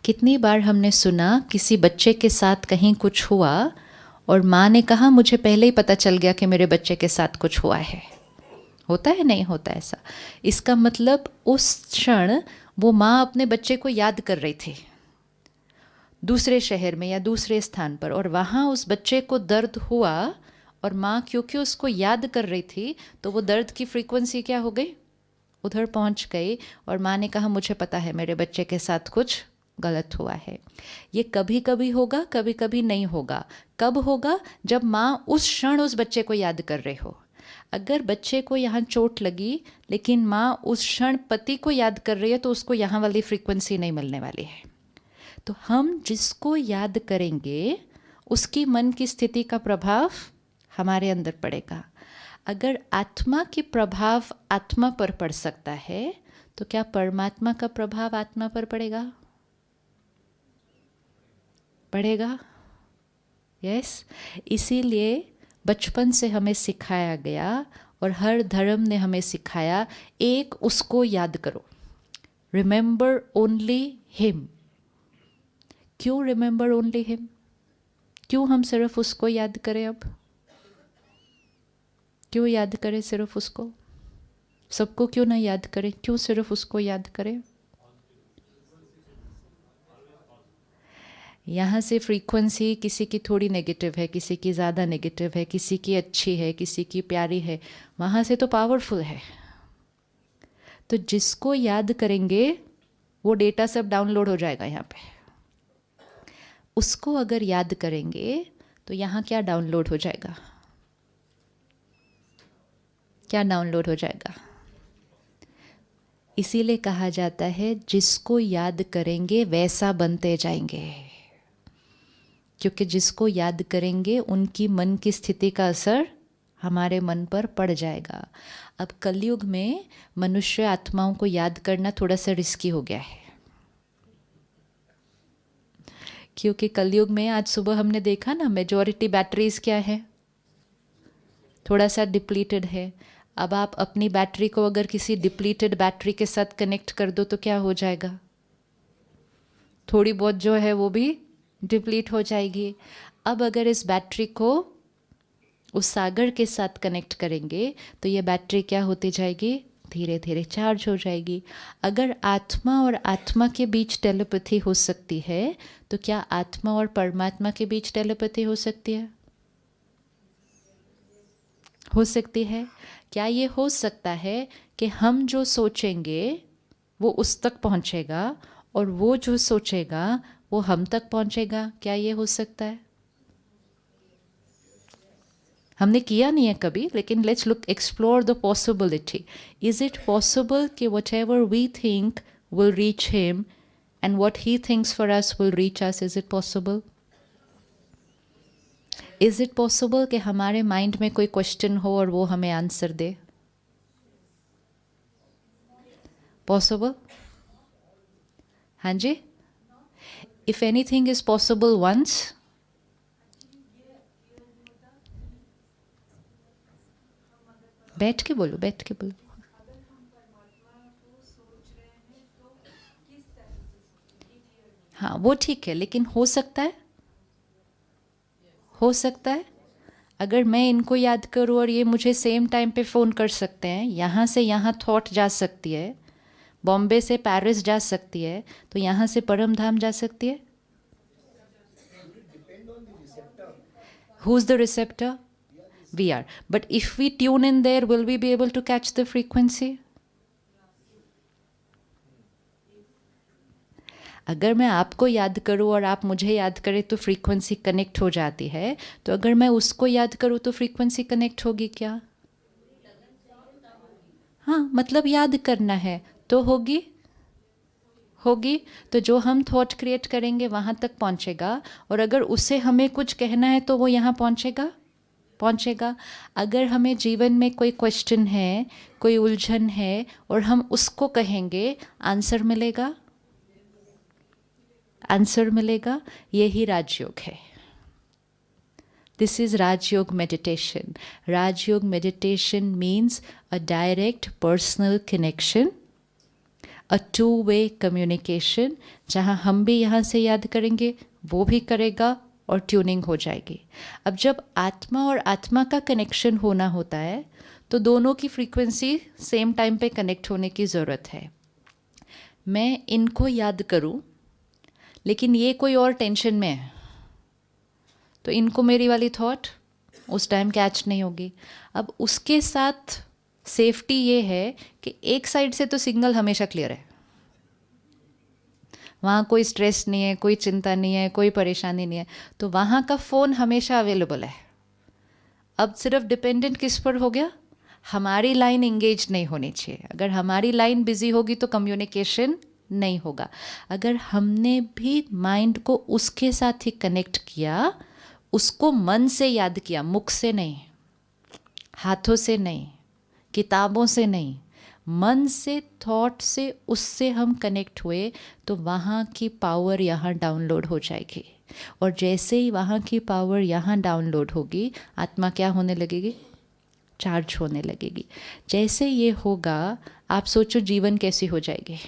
कितनी बार हमने सुना किसी बच्चे के साथ कहीं कुछ हुआ और माँ ने कहा मुझे पहले ही पता चल गया कि मेरे बच्चे के साथ कुछ हुआ है। होता है नहीं होता ऐसा? इसका मतलब उस क्षण वो माँ अपने बच्चे को याद कर रही थी दूसरे शहर में या दूसरे स्थान पर, और वहाँ उस बच्चे को दर्द हुआ और माँ क्योंकि उसको याद कर रही थी तो वो दर्द की फ्रीक्वेंसी क्या हो गई, उधर पहुँच गई, और माँ ने कहा मुझे पता है मेरे बच्चे के साथ कुछ गलत हुआ है। ये कभी कभी होगा, कभी कभी नहीं होगा। कब होगा? जब माँ उस क्षण उस बच्चे को याद कर रहे हो। अगर बच्चे को यहाँ चोट लगी लेकिन माँ उस क्षण पति को याद कर रही है तो उसको यहाँ वाली फ्रीक्वेंसी नहीं मिलने वाली है। तो हम जिसको याद करेंगे उसकी मन की स्थिति का प्रभाव हमारे अंदर पड़ेगा। अगर आत्मा के प्रभाव आत्मा पर पड़ सकता है तो क्या परमात्मा का प्रभाव आत्मा पर पड़ेगा? पड़ेगा। यस। इसीलिए बचपन से हमें सिखाया गया और हर धर्म ने हमें सिखाया, एक उसको याद करो, रिमेंबर ओनली हिम। क्यों रिमेंबर ओनली हिम? क्यों हम सिर्फ उसको याद करें? अब क्यों याद करें सिर्फ उसको? सबको क्यों ना याद करें? क्यों सिर्फ उसको याद करें? यहाँ से फ्रीक्वेंसी किसी की थोड़ी नेगेटिव है, किसी की ज़्यादा नेगेटिव है, किसी की अच्छी है, किसी की प्यारी है, वहाँ से तो पावरफुल है। तो जिसको याद करेंगे वो डेटा सब डाउनलोड हो जाएगा यहाँ पे। उसको अगर याद करेंगे तो यहाँ क्या डाउनलोड हो जाएगा? क्या डाउनलोड हो जाएगा? इसीलिए कहा जाता है जिसको याद करेंगे वैसा बनते जाएंगे, क्योंकि जिसको याद करेंगे उनकी मन की स्थिति का असर हमारे मन पर पड़ जाएगा। अब कलयुग में मनुष्य आत्माओं को याद करना थोड़ा सा रिस्की हो गया है, क्योंकि कलयुग में आज सुबह हमने देखा ना, मेजॉरिटी बैटरीज क्या है, थोड़ा सा डिप्लीटेड है। अब आप अपनी बैटरी को अगर किसी डिप्लीटेड बैटरी के साथ कनेक्ट कर दो तो क्या हो जाएगा? थोड़ी बहुत जो है वो भी डिप्लीट हो जाएगी। अब अगर इस बैटरी को उस सागर के साथ कनेक्ट करेंगे तो ये बैटरी क्या होती जाएगी? धीरे धीरे चार्ज हो जाएगी। अगर आत्मा और आत्मा के बीच टेलीपैथी हो सकती है तो क्या आत्मा और परमात्मा के बीच टेलीपैथी हो सकती है? हो सकती है। क्या ये हो सकता है कि हम जो सोचेंगे वो उस तक पहुंचेगा और वो जो सोचेगा वो हम तक पहुंचेगा? क्या ये हो सकता है? हमने किया नहीं है कभी, लेकिन let's look, explore the possibility. Is it possible कि whatever we think will reach him and what he thinks for us will reach us? Is it possible? Is it possible कि हमारे माइंड में कोई question हो और वो हमें answer दे? पॉसिबल? हाँ जी। If anything is possible once, बैठ के बोलो, बैठ के बोलो। हाँ वो ठीक है, लेकिन हो सकता है, हो सकता है। अगर मैं इनको याद करूँ और ये मुझे सेम टाइम पे फ़ोन कर सकते हैं, यहाँ से यहाँ थॉट जा सकती है, बॉम्बे से पेरिस जा सकती है, तो यहाँ से परम धाम जा सकती है। Who is the receptor? We are. But if we tune in there, will we be able to catch the frequency? अगर मैं आपको याद करूं और आप मुझे याद करें तो फ्रीक्वेंसी कनेक्ट हो जाती है, तो अगर मैं उसको याद करूं तो फ्रीक्वेंसी कनेक्ट होगी क्या? हाँ, मतलब याद करना है तो होगी, होगी। तो जो हम थॉट क्रिएट करेंगे वहाँ तक पहुँचेगा, और अगर उसे हमें कुछ कहना है तो वो यहाँ पहुँचेगा, पहुँचेगा। अगर हमें जीवन में कोई क्वेश्चन है, कोई उलझन है और हम उसको कहेंगे, आंसर मिलेगा, आंसर मिलेगा। यही राजयोग है। This is Rajyoga meditation. Rajyoga meditation means a direct personal connection, a two way communication, जहाँ हम भी यहाँ से याद करेंगे, वो भी करेगा और ट्यूनिंग हो जाएगी। अब जब आत्मा और आत्मा का कनेक्शन होना होता है तो दोनों की फ्रीक्वेंसी सेम टाइम पे कनेक्ट होने की ज़रूरत है। मैं इनको याद करूं लेकिन ये कोई और टेंशन में है तो इनको मेरी वाली थॉट उस टाइम कैच नहीं होगी। अब उसके साथ सेफ्टी ये है कि एक साइड से तो सिग्नल हमेशा क्लियर है, वहाँ कोई स्ट्रेस नहीं है, कोई चिंता नहीं है, कोई परेशानी नहीं है, तो वहाँ का फ़ोन हमेशा अवेलेबल है। अब सिर्फ डिपेंडेंट किस पर हो गया, हमारी लाइन इंगेज नहीं होनी चाहिए। अगर हमारी लाइन बिजी होगी तो कम्युनिकेशन नहीं होगा। अगर हमने भी माइंड को उसके साथ ही कनेक्ट किया, उसको मन से याद किया, मुख से नहीं, हाथों से नहीं, किताबों से नहीं, मन से, थॉट से उससे हम कनेक्ट हुए, तो वहाँ की पावर यहाँ डाउनलोड हो जाएगी। और जैसे ही वहाँ की पावर यहाँ डाउनलोड होगी, आत्मा क्या होने लगेगी, चार्ज होने लगेगी। जैसे ये होगा, आप सोचो जीवन कैसी हो जाएगी।